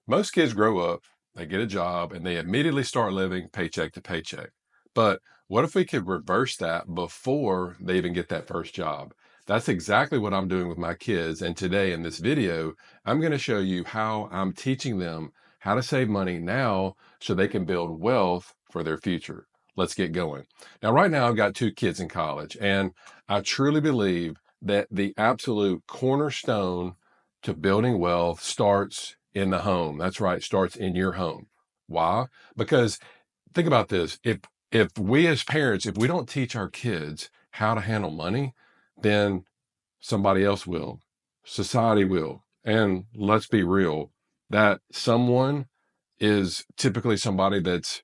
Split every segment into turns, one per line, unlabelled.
Most kids grow up, they get a job, and they immediately start living paycheck to paycheck. But what if we could reverse that before they even get that first job? That's exactly what I'm doing with my kids. And today in this video, I'm going to show you how I'm teaching them how to save money now so they can build wealth for their future. Let's get going. Now, right now, I've got two kids in college, and I truly believe that the absolute cornerstone to building wealth starts in the home. That's right, starts in your home. Why? Because think about this. If we as parents, if we don't teach our kids how to handle money, then somebody else will. Society will. And let's be real, that someone is typically somebody that's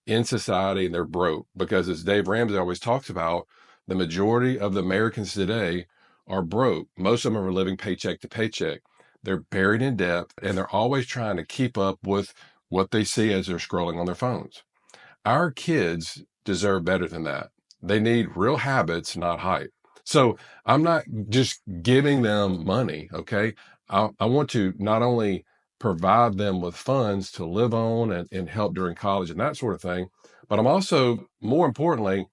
in society and they're broke, because as Dave Ramsey always talks about, the majority of the Americans today are broke. Most of them are living paycheck to paycheck. They're buried in debt and they're always trying to keep up with what they see as they're scrolling on their phones. Our kids deserve better than that. They need real habits, not hype. So I'm not just giving them money. Okay. I want to not only provide them with funds to live on and help during college and that sort of thing, but I'm also, more importantly,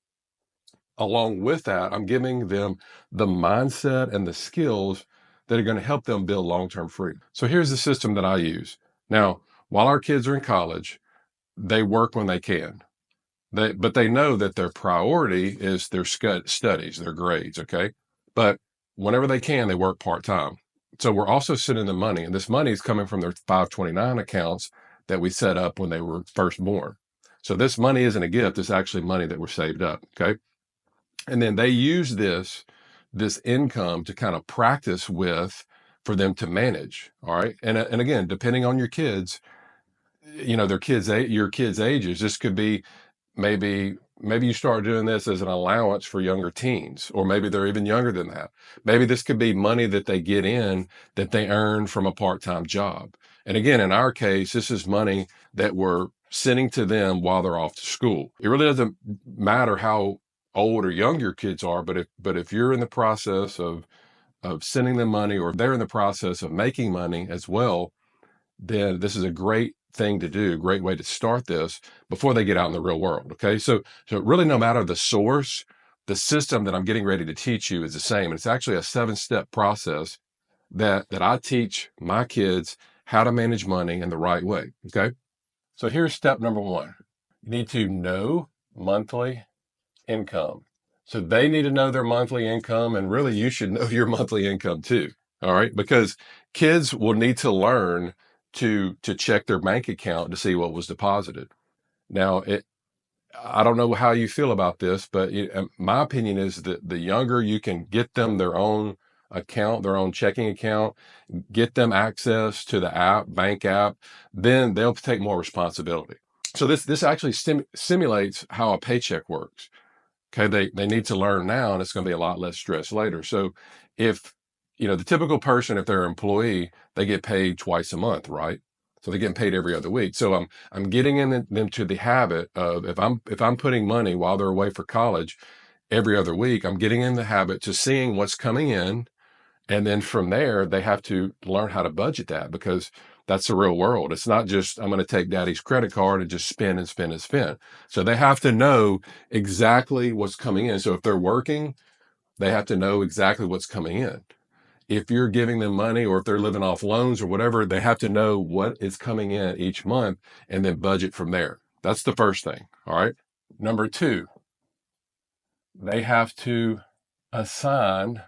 along with that, I'm giving them the mindset and the skills that are going to help them build long-term freedom. So here's the system that I use. Now, while our kids are in college, they work when they can. But they know that their priority is their studies, their grades, okay? But whenever they can, they work part-time. So we're also sending them money, and this money is coming from their 529 accounts that we set up when they were first born. So this money isn't a gift, it's actually money that was saved up, okay? And then they use this income to kind of practice with for them to manage, all right? And again, depending on your kids, your kids' ages, this could be maybe you start doing this as an allowance for younger teens, or maybe they're even younger than that. Maybe this could be money that they get in that they earn from a part-time job. And again, in our case, this is money that we're sending to them while they're off to school. It really doesn't matter how old or young your kids are, but if you're in the process of sending them money, or they're in the process of making money as well, then this is a great thing to do, great way to start this before they get out in the real world. Okay. So really, no matter the source, the system that I'm getting ready to teach you is the same. And it's actually a 7-step process that I teach my kids how to manage money in the right way. Okay. So here's step number one. You need to know monthly income. So they need to know their monthly income, and really you should know your monthly income too. All right. Because kids will need to learn to check their bank account to see what was deposited. Now, I don't know how you feel about this, but my opinion is that the younger you can get them their own account, their own checking account, get them access to the bank app, then they'll take more responsibility. So this actually simulates how a paycheck works. Okay, they need to learn now, and it's going to be a lot less stress later. So if the typical person, if they're an employee, they get paid twice a month, right? So they're getting paid every other week. So I'm getting them to the habit of, if I'm putting money while they're away for college every other week, I'm getting in the habit to seeing what's coming in, and then from there, they have to learn how to budget that, because that's the real world. It's not just, I'm going to take daddy's credit card and just spend and spend and spend. So they have to know exactly what's coming in. So if they're working, they have to know exactly what's coming in. If you're giving them money, or if they're living off loans or whatever, they have to know what is coming in each month and then budget from there. That's the first thing. All right. Number two, they have to assign,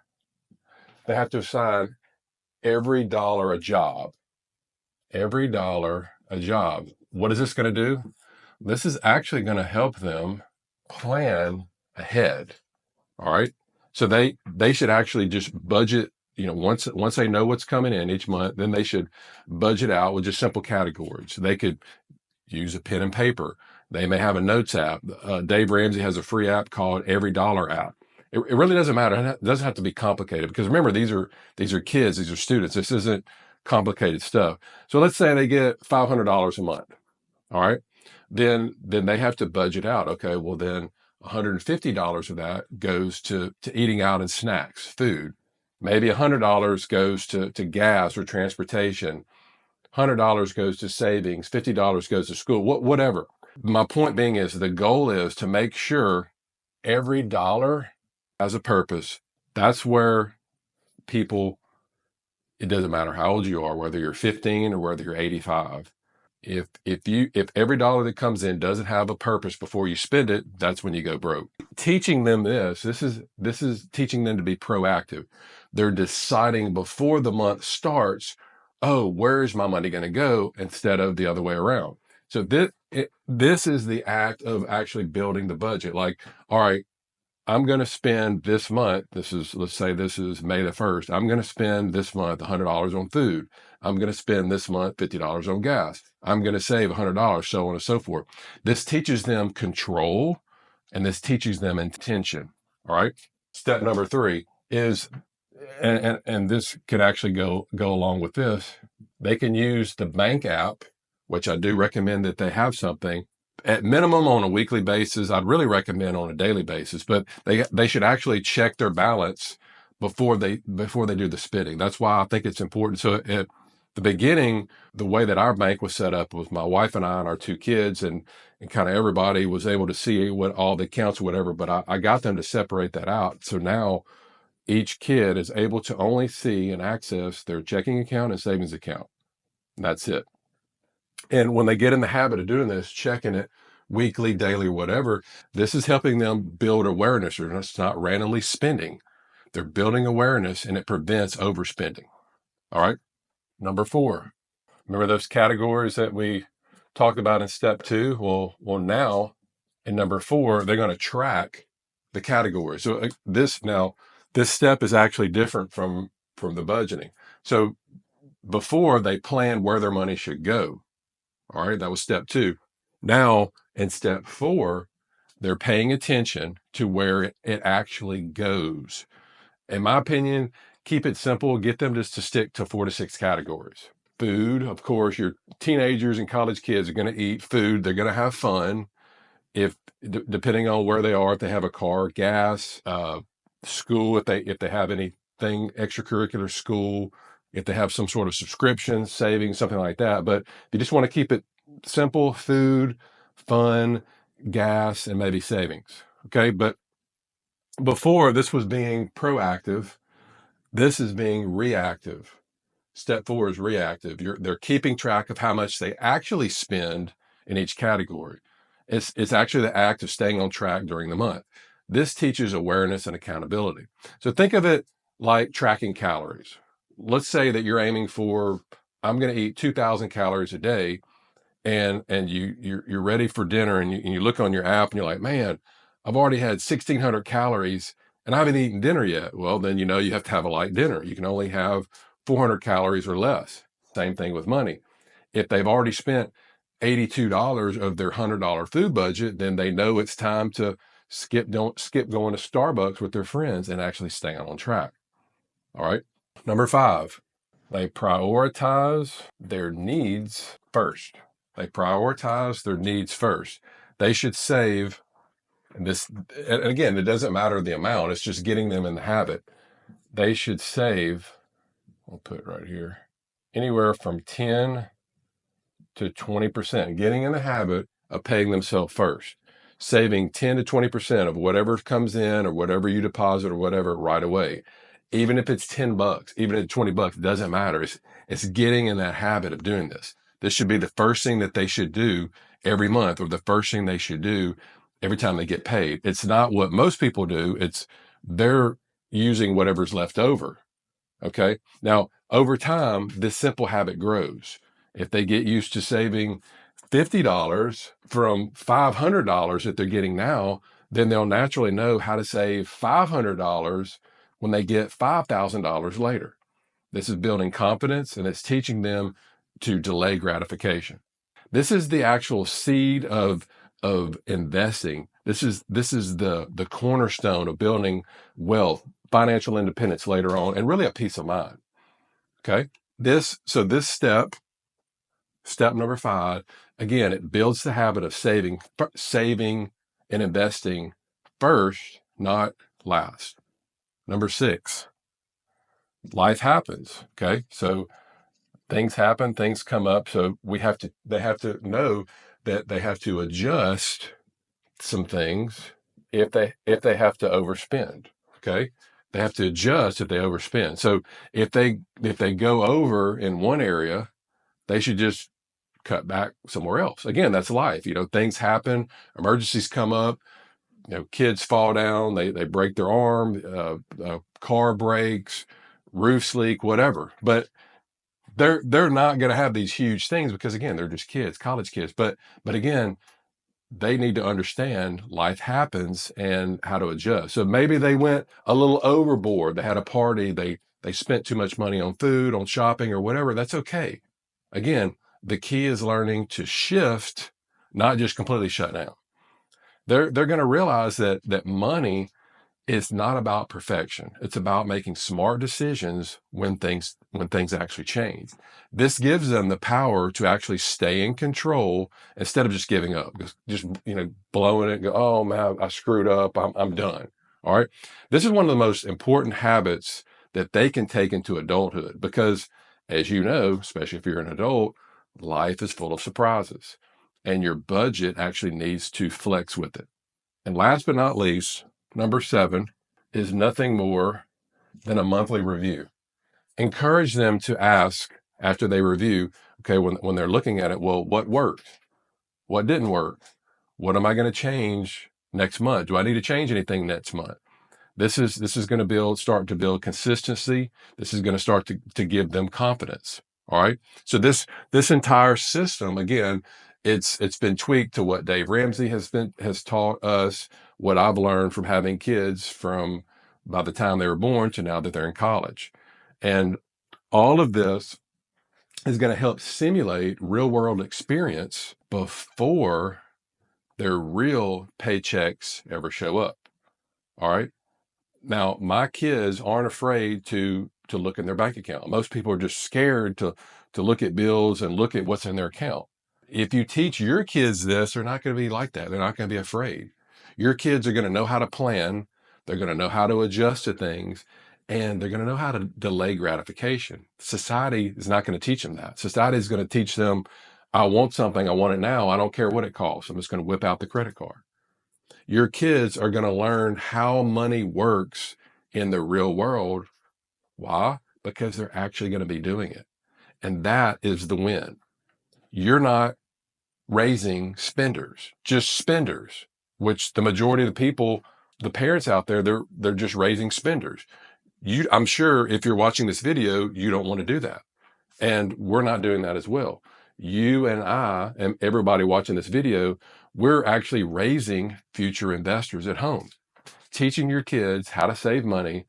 they have to assign every dollar a job. Every dollar a job. What is this going to do? This is actually going to help them plan ahead. All right. So they should actually just budget, once they know what's coming in each month, then they should budget out with just simple categories. They could use a pen and paper. They may have a notes app. Dave Ramsey has a free app called Every Dollar app. It really doesn't matter. It doesn't have to be complicated, because remember, these are kids, these are students. This isn't complicated stuff. So let's say they get $500 a month. All right. Then they have to budget out. Okay. Well, then $150 of that goes to eating out and snacks, food. Maybe $100 goes to gas or transportation. $100 goes to savings, $50 goes to school, whatever. My point being is the goal is to make sure every dollar has a purpose. That's where people, it doesn't matter how old you are, whether you're 15 or whether you're 85. If every dollar that comes in doesn't have a purpose before you spend it, that's when you go broke. Teaching them this is teaching them to be proactive. They're deciding before the month starts, oh, where is my money going to go, instead of the other way around. So this is the act of actually building the budget. Like, all right, I'm going to spend this month, let's say this is May the 1st. I'm going to spend this month $100 on food. I'm going to spend this month $50 on gas. I'm going to save $100, so on and so forth. This teaches them control, and this teaches them intention. All right. Step number 3 is, and this can actually go along with this. They can use the bank app, which I do recommend that they have something at minimum on a weekly basis. I'd really recommend on a daily basis, but they should actually check their balance before they do the spending. That's why I think it's important. So at the beginning, the way that our bank was set up was my wife and I and our 2 kids, and kind of everybody was able to see what all the accounts or whatever, but I got them to separate that out. So now each kid is able to only see and access their checking account and savings account. And that's it. And when they get in the habit of doing this, checking it weekly, daily, whatever, this is helping them build awareness. Or it's not randomly spending. They're building awareness, and it prevents overspending. All right. Number 4, remember those categories that we talked about in step 2? Well, now in number 4, they're going to track the categories. So this step is actually different from the budgeting. So before, they plan where their money should go. All right, that was step 2. Now in step 4, they're paying attention to where it actually goes. In my opinion, keep it simple. Get them just to stick to 4 to 6 categories. Food, of course, your teenagers and college kids are going to eat food. They're going to have fun. If depending on where they are, if they have a car, gas, school, if they have anything extracurricular, school, if they have some sort of subscription, savings, something like that. But if you just want to keep it simple, food, fun, gas, and maybe savings. Okay. But before, this was being proactive. This is being reactive. Step 4 is reactive. They're keeping track of how much they actually spend in each category. It's actually the act of staying on track during the month. This teaches awareness and accountability. So think of it like tracking calories. Let's say that you're aiming for, I'm going to eat 2,000 calories a day, and you're ready for dinner, and you look on your app and you're like, man, I've already had 1,600 calories and I haven't eaten dinner yet. Well, then you have to have a light dinner. You can only have 400 calories or less. Same thing with money. If they've already spent $82 of their $100 food budget, then they know it's time to don't skip going to Starbucks with their friends and actually stay on track. All right. Number 5, they prioritize their needs first. They prioritize their needs first. They should save this. And again, it doesn't matter the amount. It's just getting them in the habit. They should save, I'll put it right here, anywhere from 10 to 20%, getting in the habit of paying themselves first, saving 10 to 20% of whatever comes in or whatever you deposit or whatever right away. Even if it's $10, even if it's $20, it doesn't matter. It's getting in that habit of doing this. This should be the first thing that they should do every month, or the first thing they should do every time they get paid. It's not what most people do. It's they're using whatever's left over. Okay. Now, over time, this simple habit grows. If they get used to saving $50 from $500 that they're getting now, then they'll naturally know how to save $500 when they get $5,000 later. This is building confidence, and it's teaching them to delay gratification. This is the actual seed of investing. This is the cornerstone of building wealth, financial independence later on, and really a peace of mind. Okay. This step number 5, again, it builds the habit of saving and investing first, not last. Number 6, life happens. Okay. So things happen, things come up. So they have to know that they have to adjust some things if they have to overspend. Okay. They have to adjust if they overspend. So if they go over in one area, they should just cut back somewhere else. Again, that's life. Things happen, emergencies come up, kids fall down, they break their arm, car breaks, roofs leak, whatever. But they're not going to have these huge things because again, they're just kids, college kids. But again, they need to understand life happens and how to adjust. So maybe they went a little overboard. They had a party. They spent too much money on food, on shopping, or whatever. That's okay. Again, the key is learning to shift, not just completely shut down. They're going to realize that money is not about perfection. It's about making smart decisions when things actually change. This gives them the power to actually stay in control instead of just giving up, just blowing it and go, oh man, I screwed up. I'm done. All right. This is one of the most important habits that they can take into adulthood because, as you know, especially if you're an adult, life is full of surprises and your budget actually needs to flex with it. And last but not least, number 7 is nothing more than a monthly review. Encourage them to ask after they review, okay, when they're looking at it, well, what worked? What didn't work? What am I going to change next month? Do I need to change anything next month? This is going to start to build consistency. This is going to start to give them confidence. All right. So this entire system, again, it's been tweaked to what Dave Ramsey has taught us, what I've learned from having kids from by the time they were born to now that they're in college. And all of this is going to help simulate real world experience before their real paychecks ever show up. All right. Now, my kids aren't afraid to look in their bank account. Most people are just scared to look at bills and look at what's in their account. If you teach your kids this, they're not going to be like that. They're not going to be afraid. Your kids are going to know how to plan. They're going to know how to adjust to things, and they're going to know how to delay gratification. Society is not going to teach them that. Society is going to teach them, I want something, I want it now. I don't care what it costs. I'm just going to whip out the credit card. Your kids are going to learn how money works in the real world. Why? Because they're actually going to be doing it. And that is the win. You're not raising spenders, just spenders, which the majority of the people, the parents out there, they're just raising spenders. I'm sure if you're watching this video, you don't want to do that. And we're not doing that as well. You and I and everybody watching this video, we're actually raising future investors at home. Teaching your kids how to save money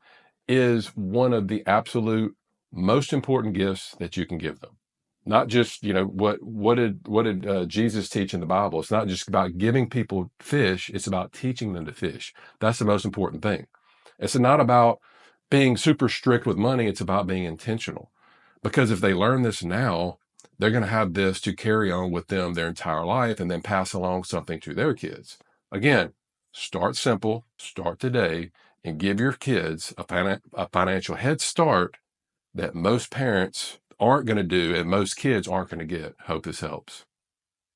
is one of the absolute most important gifts that you can give them. Not just, what did Jesus teach in the Bible? It's not just about giving people fish. It's about teaching them to fish. That's the most important thing. It's not about being super strict with money. It's about being intentional. Because if they learn this now, they're going to have this to carry on with them their entire life and then pass along something to their kids. Again, start simple, start today, and give your kids a financial head start that most parents aren't going to do and most kids aren't going to get. Hope this helps.